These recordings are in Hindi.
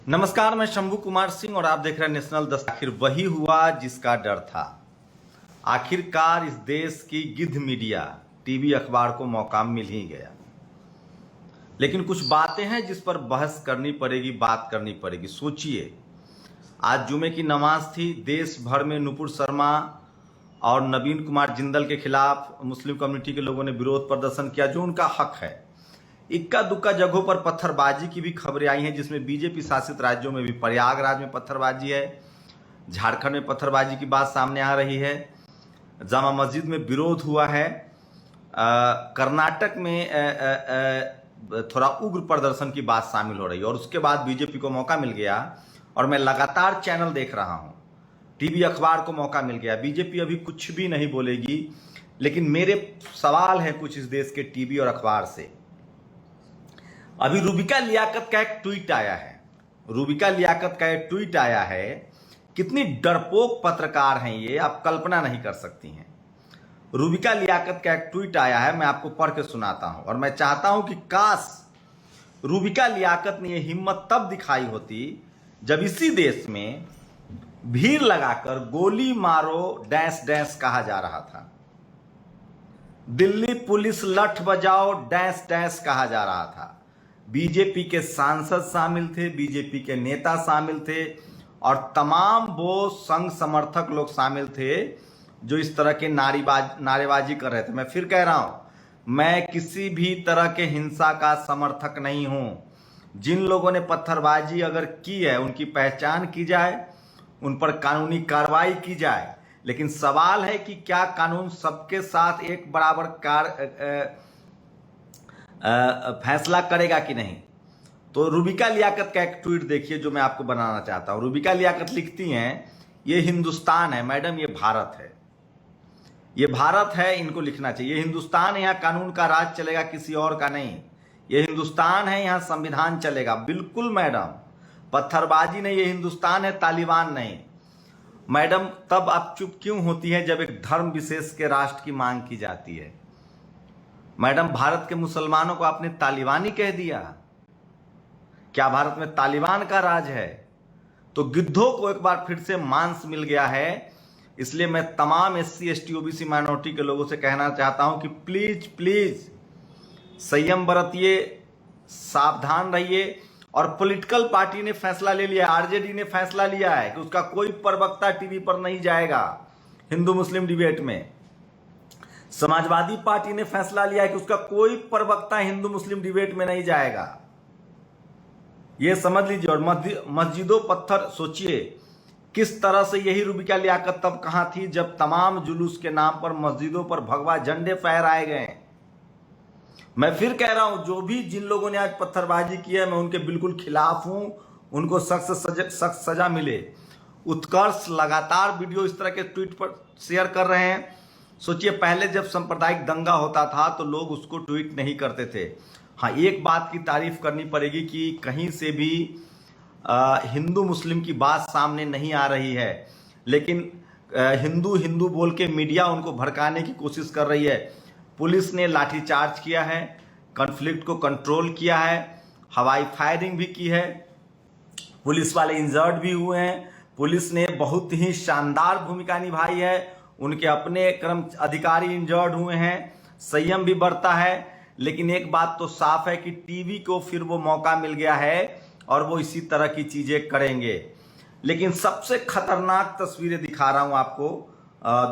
नमस्कार, मैं शंभू कुमार सिंह और आप देख रहे हैं नेशनल दस्तक। आखिर वही हुआ जिसका डर था। आखिरकार इस देश की गिद्ध मीडिया टीवी अखबार को मौका मिल ही गया। लेकिन कुछ बातें हैं जिस पर बहस करनी पड़ेगी, बात करनी पड़ेगी। सोचिए, आज जुमे की नमाज थी। देश भर में नुपुर शर्मा और नवीन कुमार जिंदल के खिलाफ मुस्लिम कम्युनिटी के लोगों ने विरोध प्रदर्शन किया, जो उनका हक है। इक्का दुक्का जगहों पर पत्थरबाजी की भी खबरें आई हैं, जिसमें बीजेपी शासित राज्यों में भी प्रयागराज में पत्थरबाजी है, झारखंड में पत्थरबाजी की बात सामने आ रही है, जामा मस्जिद में विरोध हुआ है, कर्नाटक में थोड़ा उग्र प्रदर्शन की बात शामिल हो रही है। और उसके बाद बीजेपी को मौका मिल गया, और मैं लगातार चैनल देख रहा हूं, टीवी अखबार को मौका मिल गया। बीजेपी अभी कुछ भी नहीं बोलेगी, लेकिन मेरे सवाल हैं कुछ इस देश के टीवी और अखबार से। अभी रूबिका लियाकत का एक ट्वीट आया है। रूबिका लियाकत का एक ट्वीट आया है। कितनी डरपोक पत्रकार हैं ये, आप कल्पना नहीं कर सकती हैं। रूबिका लियाकत का एक ट्वीट आया है, मैं आपको पढ़ के सुनाता हूं। और मैं चाहता हूं कि काश रूबिका लियाकत ने ये हिम्मत तब दिखाई होती जब इसी देश में भीड़ लगाकर गोली मारो डैश डैश कहा जा रहा था, दिल्ली पुलिस लठ बजाओ डैश डैश कहा जा रहा था। बीजेपी के सांसद शामिल थे, बीजेपी के नेता शामिल थे, और तमाम वो संघ समर्थक लोग शामिल थे जो इस तरह के नारेबाजी कर रहे थे। मैं फिर कह रहा हूं, मैं किसी भी तरह के हिंसा का समर्थक नहीं हूं। जिन लोगों ने पत्थरबाजी अगर की है, उनकी पहचान की जाए, उन पर कानूनी कार्रवाई की जाए। लेकिन सवाल है कि क्या कानून सबके साथ एक बराबर फैसला करेगा कि नहीं। तो रूबिका लियाकत का एक ट्वीट देखिए जो मैं आपको बनाना चाहता हूं। रूबिका लियाकत लिखती हैं, ये हिंदुस्तान है मैडम, ये भारत है, ये भारत है, इनको लिखना चाहिए। ये हिंदुस्तान है, यहाँ कानून का राज चलेगा, किसी और का नहीं। ये हिंदुस्तान है, यहाँ संविधान चलेगा। बिल्कुल मैडम, पत्थरबाजी नहीं, ये हिंदुस्तान है, तालिबान नहीं। मैडम, तब आप चुप क्यों होती है जब एक धर्म विशेष के राष्ट्र की मांग की जाती है? मैडम, भारत के मुसलमानों को आपने तालिबानी कह दिया। क्या भारत में तालिबान का राज है? तो गिद्धों को एक बार फिर से मांस मिल गया है। इसलिए मैं तमाम SC ST OBC माइनॉरिटी के लोगों से कहना चाहता हूं कि प्लीज प्लीज संयम बरतिए, सावधान रहिए। और पॉलिटिकल पार्टी ने फैसला ले लिया, RJD ने फैसला लिया है कि उसका कोई प्रवक्ता टीवी पर नहीं जाएगा हिंदू मुस्लिम डिबेट में। समाजवादी पार्टी ने फैसला लिया है कि उसका कोई प्रवक्ता हिंदू मुस्लिम डिबेट में नहीं जाएगा। यह समझ लीजिए। और मस्जिदों पत्थर, सोचिए किस तरह से यही रूबिका लियाकत तब कहां थी जब तमाम जुलूस के नाम पर मस्जिदों पर भगवा झंडे फहराए गए। मैं फिर कह रहा हूं, जो भी जिन लोगों ने आज पत्थरबाजी की है, मैं उनके बिल्कुल खिलाफ हूं। उनको सख्त सजा मिले। उत्कर्ष लगातार वीडियो इस तरह के ट्वीट पर शेयर कर रहे हैं। सोचिए, पहले जब सांप्रदायिक दंगा होता था तो लोग उसको ट्वीट नहीं करते थे। हाँ, एक बात की तारीफ करनी पड़ेगी कि कहीं से भी हिंदू मुस्लिम की बात सामने नहीं आ रही है। लेकिन हिंदू हिंदू बोल के मीडिया उनको भड़काने की कोशिश कर रही है। पुलिस ने लाठीचार्ज किया है, कॉन्फ्लिक्ट को कंट्रोल किया है, हवाई फायरिंग भी की है, पुलिस वाले इंजर्ड भी हुए हैं। पुलिस ने बहुत ही शानदार भूमिका निभाई है, उनके अपने कर्म अधिकारी इंजर्ड हुए हैं, संयम भी बरता है। लेकिन एक बात तो साफ है कि टीवी को फिर वो मौका मिल गया है और वो इसी तरह की चीजें करेंगे। लेकिन सबसे खतरनाक तस्वीरें दिखा रहा हूं आपको,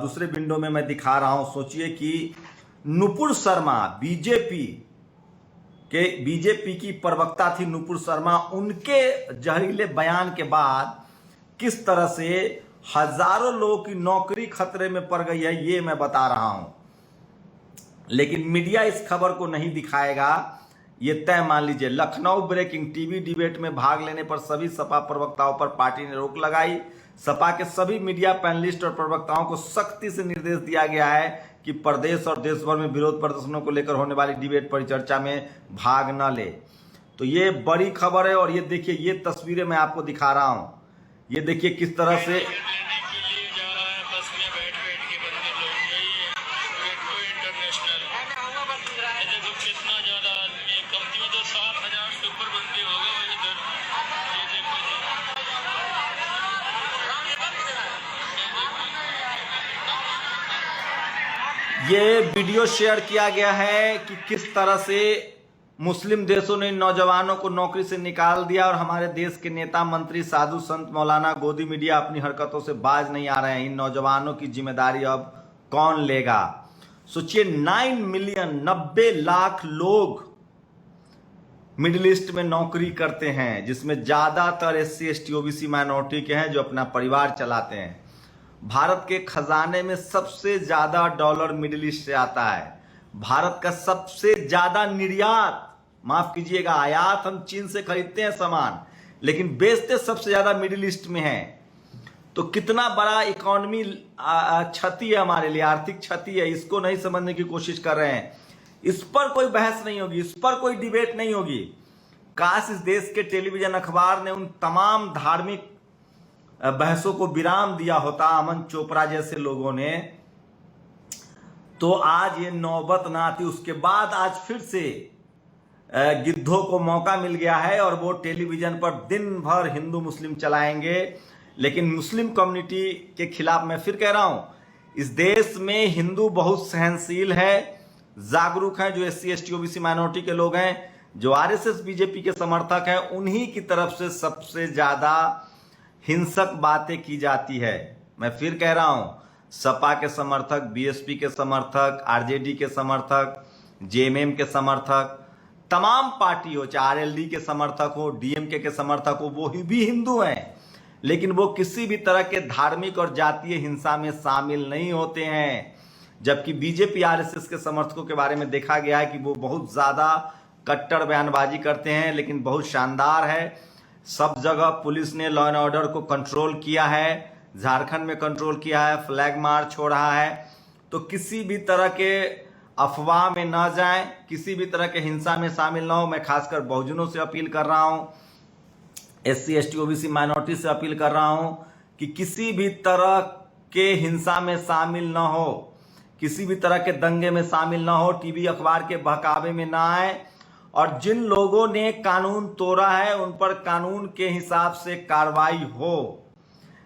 दूसरे विंडो में मैं दिखा रहा हूं। सोचिए कि नुपुर शर्मा, बीजेपी की प्रवक्ता थी नुपुर शर्मा, उनके जहरीले बयान के बाद किस तरह से हजारों लोगों की नौकरी खतरे में पड़ गई है, ये मैं बता रहा हूं। लेकिन मीडिया इस खबर को नहीं दिखाएगा, ये तय मान लीजिए। लखनऊ ब्रेकिंग, टीवी डिबेट में भाग लेने पर सभी सपा प्रवक्ताओं पर पार्टी ने रोक लगाई। सपा के सभी मीडिया पैनलिस्ट और प्रवक्ताओं को सख्ती से निर्देश दिया गया है कि प्रदेश और देश भर में विरोध प्रदर्शनों को लेकर होने वाली डिबेट परिचर्चा में भाग न ले। तो ये बड़ी खबर है। और ये देखिए, ये तस्वीरें मैं आपको दिखा रहा हूं। ये देखिए किस तरह से कितना ज्यादा कंपनी में तो 7,000 से ऊपर बंदी होगा इधर। ये देखो ये वीडियो शेयर किया गया है कि किस तरह से मुस्लिम देशों ने नौजवानों को नौकरी से निकाल दिया और हमारे देश के नेता मंत्री साधु संत मौलाना गोदी मीडिया अपनी हरकतों से बाज नहीं आ रहे हैं। इन नौजवानों की जिम्मेदारी अब कौन लेगा? सोचिए 9 मिलियन 90 लाख लोग मिडिल ईस्ट में नौकरी करते हैं, जिसमें ज्यादातर SC ST OBC माइनॉरिटी के हैं जो अपना परिवार चलाते हैं। भारत के खजाने में सबसे ज्यादा डॉलर मिडिल ईस्ट से आता है। भारत का सबसे ज्यादा निर्यात, माफ कीजिएगा आयात, हम चीन से खरीदते हैं सामान, लेकिन बेचते सबसे ज्यादा मिडिल ईस्ट में है। तो कितना बड़ा इकोनॉमी क्षति है हमारे लिए, आर्थिक क्षति है, इसको नहीं समझने की कोशिश कर रहे हैं। इस पर कोई बहस नहीं होगी, इस पर कोई डिबेट नहीं होगी। काश इस देश के टेलीविजन अखबार ने उन तमाम धार्मिक बहसों को विराम दिया होता, अमन चोपड़ा जैसे लोगों ने, तो आज ये नौबत ना आती। उसके बाद आज फिर से गिद्धों को मौका मिल गया है और वो टेलीविजन पर दिन भर हिंदू मुस्लिम चलाएंगे। लेकिन मुस्लिम कम्युनिटी के खिलाफ मैं फिर कह रहा हूं, इस देश में हिंदू बहुत सहनशील है, जागरूक हैं। जो SC ST OBC माइनॉरिटी के लोग हैं, जो RSS BJP के समर्थक हैं, उन्हीं की तरफ से सबसे ज्यादा हिंसक बातें की जाती है। मैं फिर कह रहा हूं, सपा के समर्थक, BSP के समर्थक, RJD के समर्थक, JMM के समर्थक, तमाम पार्टी हो, चाहे RLD के समर्थक हो, DMK के समर्थक हो, वो भी हिंदू हैं, लेकिन वो किसी भी तरह के धार्मिक और जातीय हिंसा में शामिल नहीं होते हैं। जबकि BJP RSS के समर्थकों के बारे में देखा गया है कि वो बहुत ज्यादा कट्टर बयानबाजी करते हैं, लेकिन बहुत शानदार है। सब जगह पुलिस ने लॉ एंड ऑर्डर को कंट्रोल किया है, झारखंड में कंट्रोल किया है, फ्लैग मार्च हो रहा है। तो किसी भी तरह के अफवाह में ना जाएं, किसी भी तरह के हिंसा में शामिल ना हो। मैं खासकर बहुजनों से अपील कर रहा हूं, SC ST OBC माइनॉरिटी से अपील कर रहा हूं कि किसी भी तरह के हिंसा में शामिल ना हो, किसी भी तरह के दंगे में शामिल ना हो, टीवी अखबार के बहकावे में ना आए, और जिन लोगों ने कानून तोड़ा है उन पर कानून के हिसाब से कार्रवाई हो।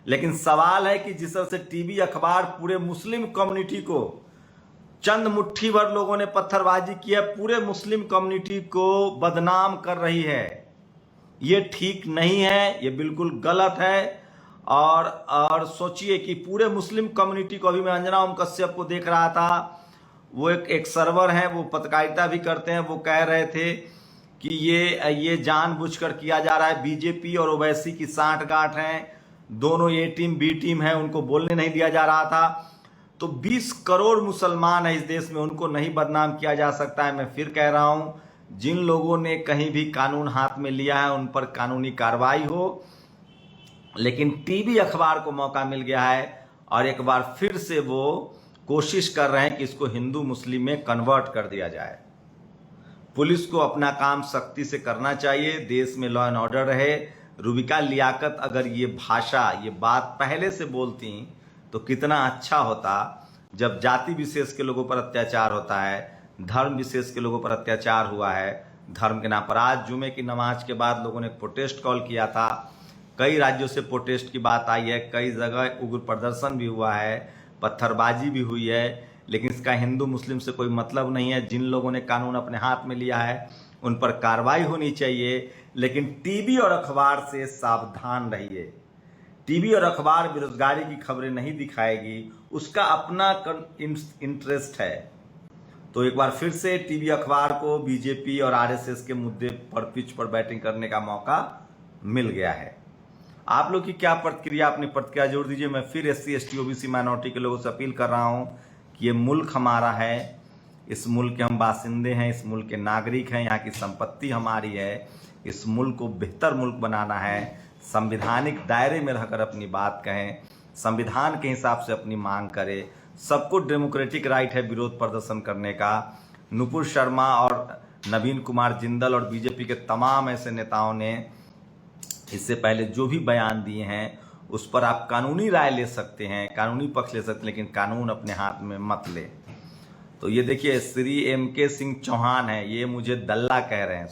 लेकिन सवाल है कि जिस तरह से टीवी अखबार पूरे मुस्लिम कम्युनिटी को, चंद मुट्ठी भर लोगों ने पत्थरबाजी की है, पूरे मुस्लिम कम्युनिटी को बदनाम कर रही है, ये ठीक नहीं है, ये बिल्कुल गलत है। और सोचिए कि पूरे मुस्लिम कम्युनिटी को, अभी मैं अंजना ओम कश्यप को देख रहा था, वो एक सर्वर है, वो पत्रकारिता भी करते हैं, वो कह रहे थे कि ये जानबूझकर किया जा रहा है, BJP और ओवैसी की सांठगांठ है, दोनों A टीम B टीम है, उनको बोलने नहीं दिया जा रहा था। तो 20 करोड़ मुसलमान है इस देश में, उनको नहीं बदनाम किया जा सकता है। मैं फिर कह रहा हूं, जिन लोगों ने कहीं भी कानून हाथ में लिया है उन पर कानूनी कार्रवाई हो। लेकिन टीवी अखबार को मौका मिल गया है और एक बार फिर से वो कोशिश कर रहे हैं कि इसको हिंदू मुस्लिम में कन्वर्ट कर दिया जाए। पुलिस को अपना काम सख्ती से करना चाहिए, देश में लॉ एंड ऑर्डर रहे। रूबिका लियाकत अगर ये भाषा, ये बात पहले से बोलती तो कितना अच्छा होता। जब जाति विशेष के लोगों पर अत्याचार होता है, धर्म विशेष के लोगों पर अत्याचार हुआ है, धर्म के नाम पर, आज जुमे की नमाज के बाद लोगों ने प्रोटेस्ट कॉल किया था, कई राज्यों से प्रोटेस्ट की बात आई है, कई जगह उग्र प्रदर्शन भी हुआ है, पत्थरबाजी भी हुई है, लेकिन इसका हिंदू मुस्लिम से कोई मतलब नहीं है। जिन लोगों ने कानून अपने हाथ में लिया है उन पर कार्रवाई होनी चाहिए, लेकिन टीवी और अखबार से सावधान रहिए। टीवी और अखबार बेरोजगारी की खबरें नहीं दिखाएगी, उसका अपना इंटरेस्ट है। तो एक बार फिर से टीवी अखबार को BJP और RSS के मुद्दे पर पिच पर बैटिंग करने का मौका मिल गया है। आप लोग की क्या प्रतिक्रिया, अपनी प्रतिक्रिया जोड़ दीजिए। मैं फिर SC ST OBC माइनॉरिटी के लोगों से अपील कर रहा हूं कि ये मुल्क हमारा है, इस मुल्क के हम बासिंदे हैं, इस मुल्क के नागरिक हैं, यहाँ की संपत्ति हमारी है। इस मुल्क को बेहतर मुल्क बनाना है, संविधानिक दायरे में रहकर अपनी बात कहें, संविधान के हिसाब से अपनी मांग करें। सबको डेमोक्रेटिक राइट है विरोध प्रदर्शन करने का। नुपुर शर्मा और नवीन कुमार जिंदल और BJP के तमाम ऐसे नेताओं ने इससे पहले जो भी बयान दिए हैं उस पर आप कानूनी राय ले सकते हैं, कानूनी पक्ष ले सकते हैं, लेकिन कानून अपने हाथ में मत ले। तो ये देखिए, श्री MK सिंह चौहान है, ये मुझे दल्ला कह रहे हैं।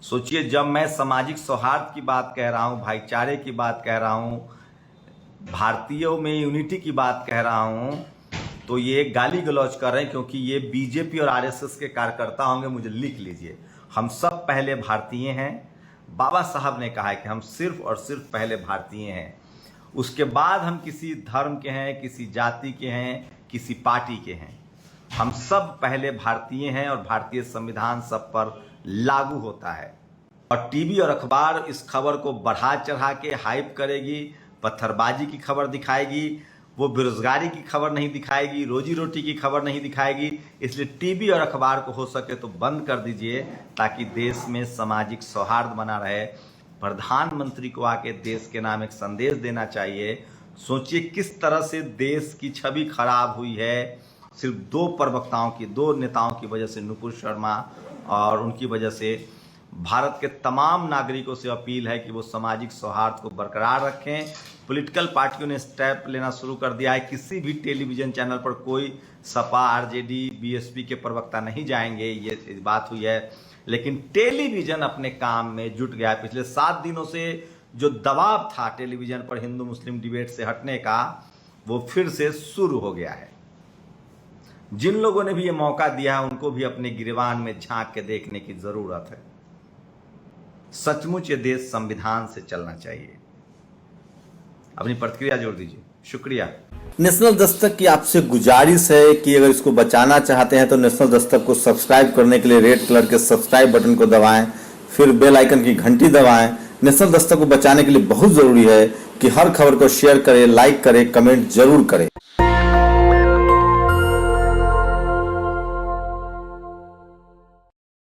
सोचिए, जब मैं सामाजिक सौहार्द की बात कह रहा हूँ, भाईचारे की बात कह रहा हूँ, भारतीयों में यूनिटी की बात कह रहा हूँ, तो ये गाली गलौज कर रहे हैं, क्योंकि ये बीजेपी और आरएसएस के कार्यकर्ता होंगे। मुझे लिख लीजिए, हम सब पहले भारतीय हैं। बाबा साहब ने कहा है कि हम सिर्फ और सिर्फ पहले भारतीय हैं, उसके बाद हम किसी धर्म के हैं, किसी जाति के हैं, किसी पार्टी के हैं। हम सब पहले भारतीय हैं और भारतीय संविधान सब पर लागू होता है। और टीवी और अखबार इस खबर को बढ़ा चढ़ा के हाइप करेगी, पत्थरबाजी की खबर दिखाएगी, वो बेरोजगारी की खबर नहीं दिखाएगी, रोजी रोटी की खबर नहीं दिखाएगी। इसलिए टीवी और अखबार को हो सके तो बंद कर दीजिए, ताकि देश में सामाजिक सौहार्द बना रहे। प्रधानमंत्री को आके देश के नाम एक संदेश देना चाहिए। सोचिए किस तरह से देश की छवि खराब हुई है, सिर्फ दो प्रवक्ताओं की, दो नेताओं की वजह से, नुपुर शर्मा और उनकी वजह से। भारत के तमाम नागरिकों से अपील है कि वो सामाजिक सौहार्द को बरकरार रखें। पॉलिटिकल पार्टियों ने स्टेप लेना शुरू कर दिया है। किसी भी टेलीविजन चैनल पर कोई सपा, आरजेडी, बीएसपी के प्रवक्ता नहीं जाएंगे, ये बात हुई है। लेकिन टेलीविजन अपने काम में जुट गया। पिछले 7 दिनों से जो दबाव था टेलीविजन पर हिंदू मुस्लिम डिबेट से हटने का, वो फिर से शुरू हो गया है। जिन लोगों ने भी ये मौका दिया है, उनको भी अपने गिरबान में झांक के देखने की जरूरत है। सचमुच ये देश संविधान से चलना चाहिए। अपनी प्रतिक्रिया जोड़ दीजिए। शुक्रिया। नेशनल दस्तक की आपसे गुजारिश है कि अगर इसको बचाना चाहते हैं तो नेशनल दस्तक को सब्सक्राइब करने के लिए रेड कलर के सब्सक्राइब बटन को दबाएं, फिर बेल आइकन की घंटी दबाएं। नेशनल दस्तक को बचाने के लिए बहुत जरूरी है कि हर खबर को शेयर करें, लाइक करें, कमेंट जरूर करें।